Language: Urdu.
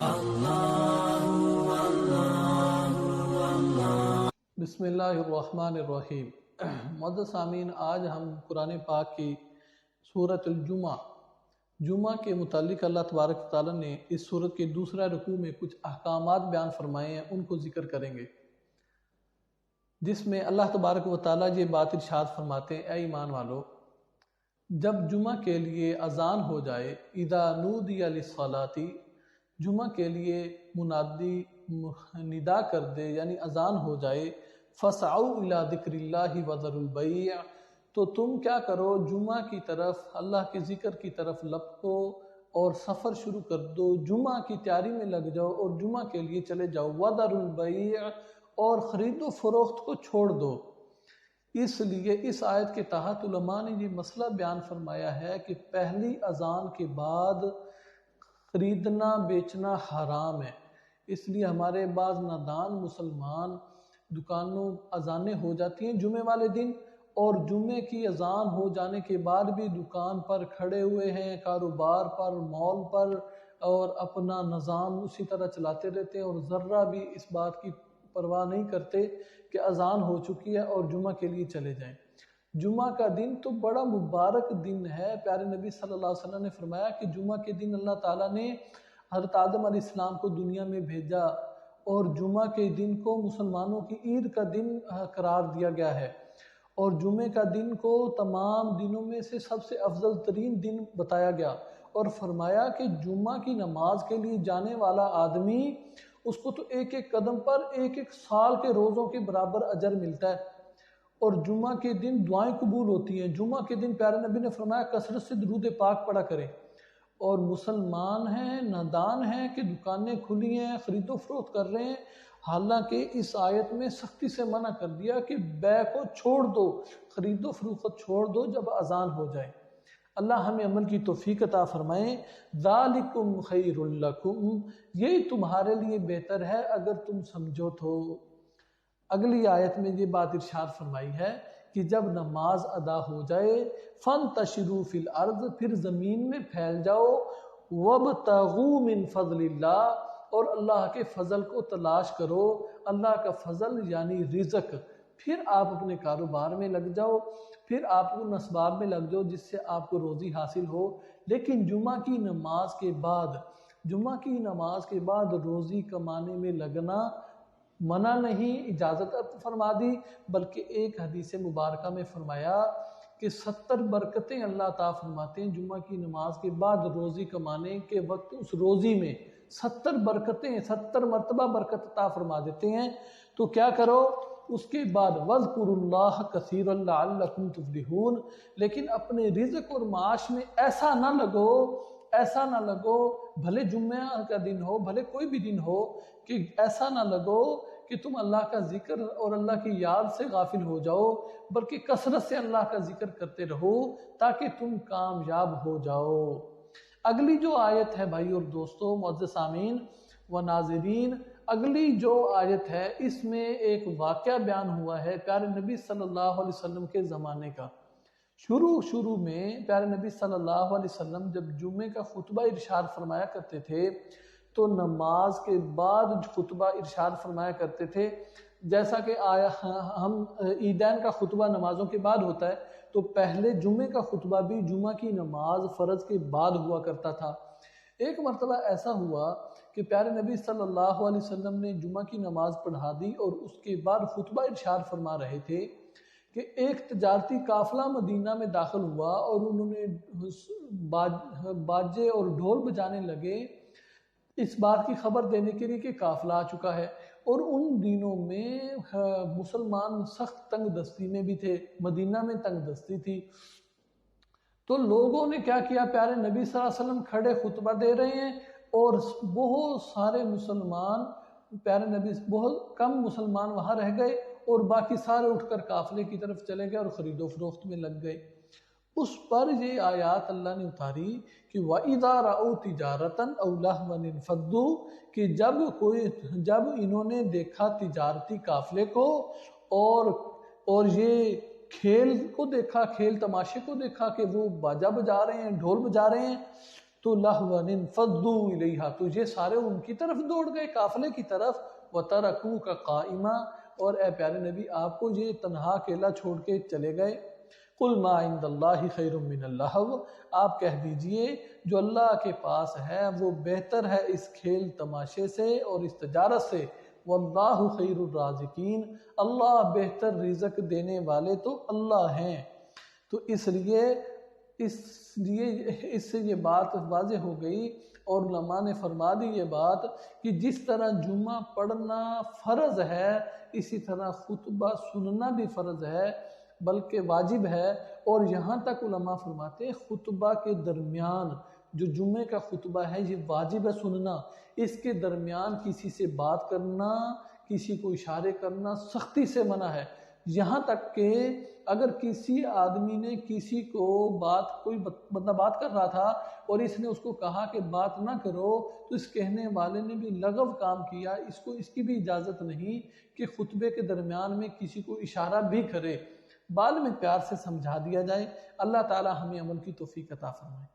بسم اللہ الرحمن الرحیم۔ معزز سامعین، آج ہم قرآن پاک کی سورۃ جمعہ کے متعلق اللہ تبارک تعالیٰ نے اس سورت کے دوسرا رکوع میں کچھ احکامات بیان فرمائے ہیں، ان کو ذکر کریں گے، جس میں اللہ تبارک و تعالیٰ یہ بات ارشاد فرماتے ہیں: اے ایمان والو، جب جمعہ کے لیے اذان ہو جائے، اذا نودی للصلاۃ، جمعہ کے لیے منادی ندا کر دے یعنی اذان ہو جائے، فسعوا الی ذکر اللہ وذروا البیع، تو تم کیا کرو، جمعہ کی طرف، اللہ کے ذکر کی طرف لپکو اور سفر شروع کر دو، جمعہ کی تیاری میں لگ جاؤ اور جمعہ کے لیے چلے جاؤ، وذروا البیع، اور خرید و فروخت کو چھوڑ دو۔ اس لیے اس آیت کے تحت علماء نے یہ مسئلہ بیان فرمایا ہے کہ پہلی اذان کے بعد خریدنا بیچنا حرام ہے۔ اس لیے ہمارے بعض نادان مسلمان دکانوں اذانیں ہو جاتی ہیں جمعے والے دن، اور جمعے کی اذان ہو جانے کے بعد بھی دکان پر کھڑے ہوئے ہیں، کاروبار پر، مال پر، اور اپنا نظام اسی طرح چلاتے رہتے ہیں، اور ذرہ بھی اس بات کی پرواہ نہیں کرتے کہ اذان ہو چکی ہے اور جمعہ کے لیے چلے جائیں۔ جمعہ کا دن تو بڑا مبارک دن ہے۔ پیارے نبی صلی اللہ علیہ وسلم نے فرمایا کہ جمعہ کے دن اللہ تعالیٰ نے حضرت آدم علیہ السلام کو دنیا میں بھیجا، اور جمعہ کے دن کو مسلمانوں کی عید کا دن قرار دیا گیا ہے، اور جمعے کا دن کو تمام دنوں میں سے سب سے افضل ترین دن بتایا گیا، اور فرمایا کہ جمعہ کی نماز کے لیے جانے والا آدمی، اس کو تو ایک ایک قدم پر ایک ایک سال کے روزوں کے برابر اجر ملتا ہے، اور جمعہ کے دن دعائیں قبول ہوتی ہیں۔ جمعہ کے دن پیارے نبی نے فرمایا کثرت سے درود پاک پڑھا کریں، اور مسلمان ہیں، نادان ہیں کہ دکانیں کھلی ہیں، خرید و فروخت کر رہے ہیں، حالانکہ اس آیت میں سختی سے منع کر دیا کہ بیع کو چھوڑ دو، خرید و فروخت چھوڑ دو جب اذان ہو جائے۔ اللہ ہمیں عمل کی توفیق عطا فرمائیں۔ ذالکم خیر لکم، یہی تمہارے لیے بہتر ہے اگر تم سمجھو تو۔ اگلی آیت میں یہ بات ارشاد فرمائی ہے کہ جب نماز ادا ہو جائے، فانتشروا فی الارض، پھر زمین میں پھیل جاؤ، وابتغوا من فضل اللہ، اور اللہ کے فضل کو تلاش کرو۔ اللہ کا فضل یعنی رزق۔ پھر آپ اپنے کاروبار میں لگ جاؤ، پھر آپ ان اسباب میں لگ جاؤ جس سے آپ کو روزی حاصل ہو، لیکن جمعہ کی نماز کے بعد روزی کمانے میں لگنا منع نہیں، اجازت فرما دی، بلکہ ایک حدیث مبارکہ میں فرمایا کہ 70 برکتیں اللہ عطا فرماتے ہیں جمعہ کی نماز کے بعد روزی کمانے کے وقت، اس روزی میں 70 برکتیں، 70 مرتبہ برکت عطا فرما دیتے ہیں۔ تو کیا کرو اس کے بعد، وَاذْكُرُوا اللَّهَ كَثِيرًا لَعَلَّكُمْ تُفْلِحُونَ، لیکن اپنے رزق اور معاش میں ایسا نہ لگو، بھلے جمعہ کا دن ہو، بھلے کوئی بھی دن ہو، کہ ایسا نہ لگو کہ تم اللہ کا ذکر اور اللہ کی یاد سے غافل ہو جاؤ، بلکہ کثرت سے اللہ کا ذکر کرتے رہو تاکہ تم کامیاب ہو جاؤ۔ اگلی جو آیت ہے بھائی اور دوستو، معزز سامعین و ناظرین، اگلی جو آیت ہے اس میں ایک واقعہ بیان ہوا ہے پیارے نبی صلی اللہ علیہ وسلم کے زمانے کا۔ شروع میں پیارے نبی صلی اللہ علیہ وسلم جب جمعے کا خطبہ ارشاد فرمایا کرتے تھے تو نماز کے بعد خطبہ ارشاد فرمایا کرتے تھے، جیسا کہ ہم عیدین کا خطبہ نمازوں کے بعد ہوتا ہے، تو پہلے جمعے کا خطبہ بھی جمعہ کی نماز فرض کے بعد ہوا کرتا تھا۔ ایک مرتبہ ایسا ہوا کہ پیارے نبی صلی اللہ علیہ وسلم نے جمعہ کی نماز پڑھا دی، اور اس کے بعد خطبہ ارشاد فرما رہے تھے کہ ایک تجارتی قافلہ مدینہ میں داخل ہوا، اور انہوں نے باجے اور ڈھول بجانے لگے اس بات کی خبر دینے کے لیے کہ قافلہ آ چکا ہے۔ اور ان دنوں میں مسلمان سخت تنگ دستی میں بھی تھے، مدینہ میں تنگ دستی تھی، تو لوگوں نے کیا کیا، پیارے نبی صلی اللہ علیہ وسلم کھڑے خطبہ دے رہے ہیں، اور بہت سارے مسلمان، بہت کم مسلمان وہاں رہ گئے، اور باقی سارے اٹھ کر قافلے کی طرف چلے گئے اور خرید و فروخت میں لگ گئے۔ اس پر یہ آیات اللہ نے اتاری کہ وَإِذَا رَأَوْا تِجَارَةً أَوْ لَهْوًا انفضوا، کہ جب انہوں نے دیکھا تجارتی قافلے کو اور یہ کھیل کو دیکھا، کھیل تماشے کو دیکھا کہ وہ باجا بجا رہے ہیں، ڈھول بجا رہے ہیں، تو لہون انفضوا الیہا، تو یہ سارے ان کی طرف دوڑ گئے، قافلے کی طرف، وترکوک قائما، اور اے پیارے نبی آپ کو یہ تنہا اکیلا چھوڑ کے چلے گئے۔ قل ما عند اللہ خیر من اللہو، آپ کہہ دیجئے جو اللہ کے پاس ہے وہ بہتر ہے اس کھیل تماشے سے اور اس تجارت سے، واللہ خیر الرازقین، اللہ بہتر رزق دینے والے تو اللہ ہیں۔ تو اس لیے اس سے یہ بات واضح ہو گئی، اور علماء نے فرما دی یہ بات کہ جس طرح جمعہ پڑھنا فرض ہے اسی طرح خطبہ سننا بھی فرض ہے، بلکہ واجب ہے۔ اور یہاں تک علماء فرماتے ہیں خطبہ کے درمیان جو جمعے کا خطبہ ہے یہ واجب ہے سننا، اس کے درمیان کسی سے بات کرنا، کسی کو اشارے کرنا سختی سے منع ہے۔ یہاں تک کہ اگر کسی آدمی نے کسی کو کوئی بندہ بات کر رہا تھا اور اس نے اس کو کہا کہ بات نہ کرو، تو اس کہنے والے نے بھی لغو کام کیا، اس کی بھی اجازت نہیں کہ خطبے کے درمیان میں کسی کو اشارہ بھی کرے، بعد میں پیار سے سمجھا دیا جائے۔ اللہ تعالی ہمیں عمل کی توفیق عطا فرمائے۔